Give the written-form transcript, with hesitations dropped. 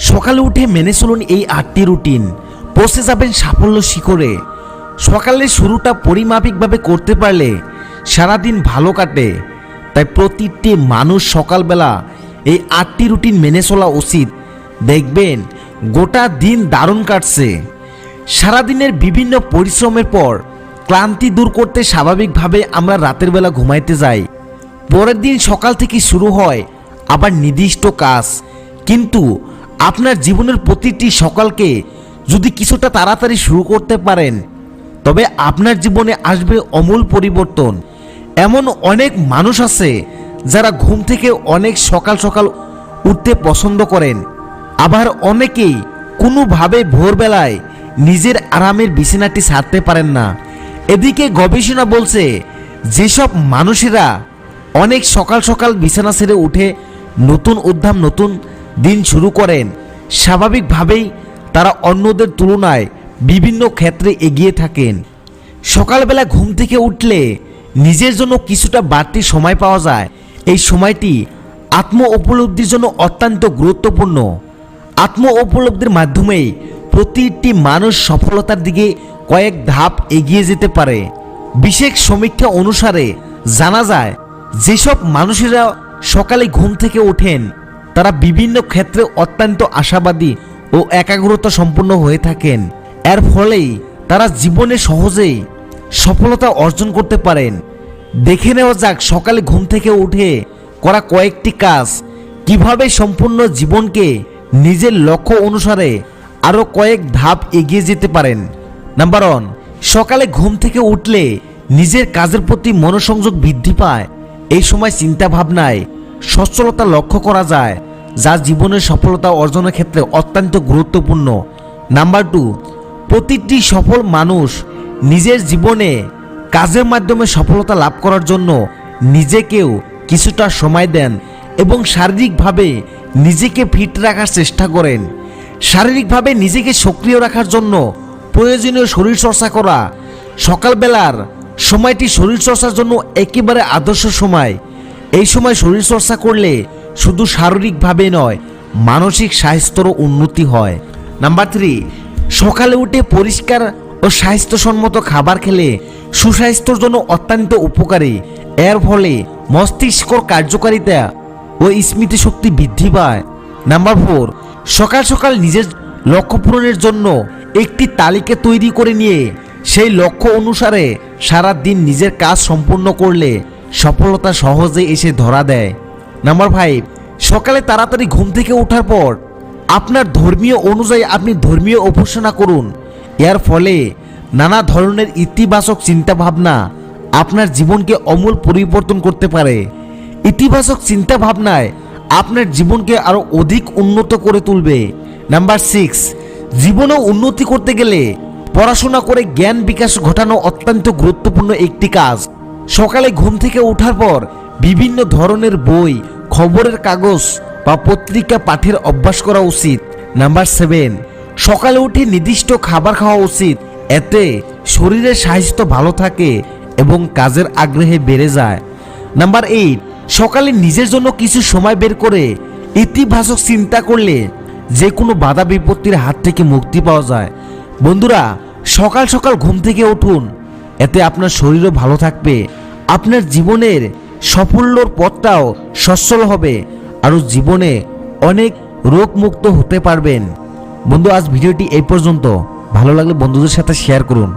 সকালে উঠে মেনে চলুন এই 8টি রুটিন, পৌঁছে যাবেন সাফল্য শিখরে। সকালের শুরুটা পরিমাপিকভাবে করতে পারলে সারাদিন ভালো কাটে। তাই প্রতিটি মানুষ সকালবেলা এই 8টি রুটিন মেনে চলা উচিত। দেখবেন গোটা দিন দারুণ কাটছে। সারাদিনের বিভিন্ন পরিশ্রমের পর ক্লান্তি দূর করতে স্বাভাবিকভাবে আমরা রাতের বেলা ঘুমাইতে যাই। পরের দিন সকাল থেকে শুরু হয় আবার নির্দিষ্ট কাজ। কিন্তু আপনার জীবনের প্রতিটি সকালকে যদি কিছুটা তাড়াতাড়ি শুরু করতে পারেন, তবে আপনার জীবনে আসবে আমূল পরিবর্তন। এমন অনেক মানুষ আছে যারা ঘুম থেকে অনেক সকাল সকাল উঠতে পছন্দ করেন, আবার অনেকেই কোনোভাবে ভোরবেলায় নিজের আরামের বিছানাটি ছাড়তে পারেন না। এদিকে গবেষণা বলছে যেসব মানুষেরা অনেক সকাল সকাল বিছানা ছেড়ে উঠে নতুন উদ্যম নতুন দিন শুরু করেন, স্বাভাবিকভাবেই তারা অন্যদের তুলনায় বিভিন্ন ক্ষেত্রে এগিয়ে থাকেন। সকালবেলা ঘুম থেকে উঠলে নিজের জন্য কিছুটা বাড়তি সময় পাওয়া যায়। এই সময়টি আত্ম উপলব্ধির জন্য অত্যন্ত গুরুত্বপূর্ণ। আত্ম উপলব্ধির মাধ্যমেই প্রতিটি মানুষ সফলতার দিকে কয়েক ধাপ এগিয়ে যেতে পারে। বিশেষ সমীক্ষা অনুসারে জানা যায় যেসব মানুষেরা সকালে ঘুম থেকে ওঠেন তারা বিভিন্ন ক্ষেত্রে অত্যন্ত আশাবাদী ও একাগ্রতা সম্পন্ন হয়ে থাকেন। এর ফলেই তারা জীবনে সহজেই সফলতা অর্জন করতে পারেন। দেখে নেওয়া যাক সকালে ঘুম থেকে উঠে করা কয়েকটি কাজ কিভাবে সম্পূর্ণ জীবনকে নিজের লক্ষ্য অনুসারে আরও কয়েক ধাপ এগিয়ে যেতে পারেন। নাম্বার 1, সকালে ঘুম থেকে উঠলে নিজের কাজের প্রতি মনোসংযোগ বৃদ্ধি পায়। এই সময় চিন্তা ভাবনায় সচ্ছলতা লক্ষ্য করা যায়, যা জীবনের সফলতা অর্জনের ক্ষেত্রে অত্যন্ত গুরুত্বপূর্ণ। নাম্বার 2, প্রতিটি সফল মানুষ নিজের জীবনে কাজের মাধ্যমে সফলতা লাভ করার জন্য নিজেকেও কিছুটা সময় দেন এবং শারীরিকভাবে নিজেকে ফিট রাখার চেষ্টা করেন। শারীরিকভাবে নিজেকে সক্রিয় রাখার জন্য প্রয়োজনীয় শরীরচর্চা করা। সকালবেলার সময়টি শরীরচর্চার জন্য একেবারে আদর্শ সময়। এই সময় শরীরচর্চা করলে শুধু শারীরিকভাবে নয়, মানসিক স্বাস্থ্যেরও উন্নতি হয়। নাম্বার 3, সকালে উঠে পরিষ্কার ও স্বাস্থ্যসম্মত খাবার খেলে সুস্বাস্থ্যের জন্য অত্যন্ত উপকারী। এর ফলে মস্তিষ্কর কার্যকারিতা ও স্মৃতিশক্তি বৃদ্ধি পায়। নাম্বার 4, সকাল সকাল নিজের লক্ষ্য পূরণের জন্য একটি তালিকা তৈরি করে নিয়ে সেই লক্ষ্য অনুসারে সারা দিন নিজের কাজ সম্পূর্ণ করলে সফলতা সহজে এসে ধরা দেয়। নাম্বার 5, সকালে তাড়াতাড়ি ঘুম থেকে ওঠার পর আপনার ধর্মীয় অনুযায়ী আপনি ধর্মীয় উপাসনা করুন। এর ফলে নানা ধরনের ইতিবাচক চিন্তাভাবনা আপনার জীবনকে আমূল পরিবর্তন করতে পারে। ইতিবাচক চিন্তাভাবনায় আপনার জীবনকে আরও অধিক উন্নত করে তুলবে। নাম্বার 6, জীবনে উন্নতি করতে গেলে পড়াশোনা করে জ্ঞান বিকাশ ঘটানো অত্যন্ত গুরুত্বপূর্ণ একটি কাজ। সকালে ঘুম থেকে ওঠার পর বিভিন্ন ধরনের বই, খবরের কাগজ বা পত্রিকা পাঠের অভ্যাস করা উচিত। নাম্বার 7, সকালে উঠে নির্দিষ্ট খাবার খাওয়া উচিত। এতে শরীরের স্বাস্থ্য ভালো থাকে এবং কাজের আগ্রহে বেড়ে যায়। নাম্বার 8, সকালে নিজের জন্য কিছু সময় বের করে ইতিবাচক চিন্তা করলে যে কোনো বাধা বিপত্তির হাত থেকে মুক্তি পাওয়া যায়। বন্ধুরা, সকাল সকাল ঘুম থেকে উঠুন, এতে আপনার শরীরও ভালো থাকবে, আপনার জীবনের সাফল্যর পথটাও সচ্ছল হবে, আর জীবনে অনেক রোগমুক্ত হতে পারবেন। বন্ধু, আজ ভিডিওটি এই পর্যন্ত। ভালো লাগলে বন্ধুদের সাথে শেয়ার করুন।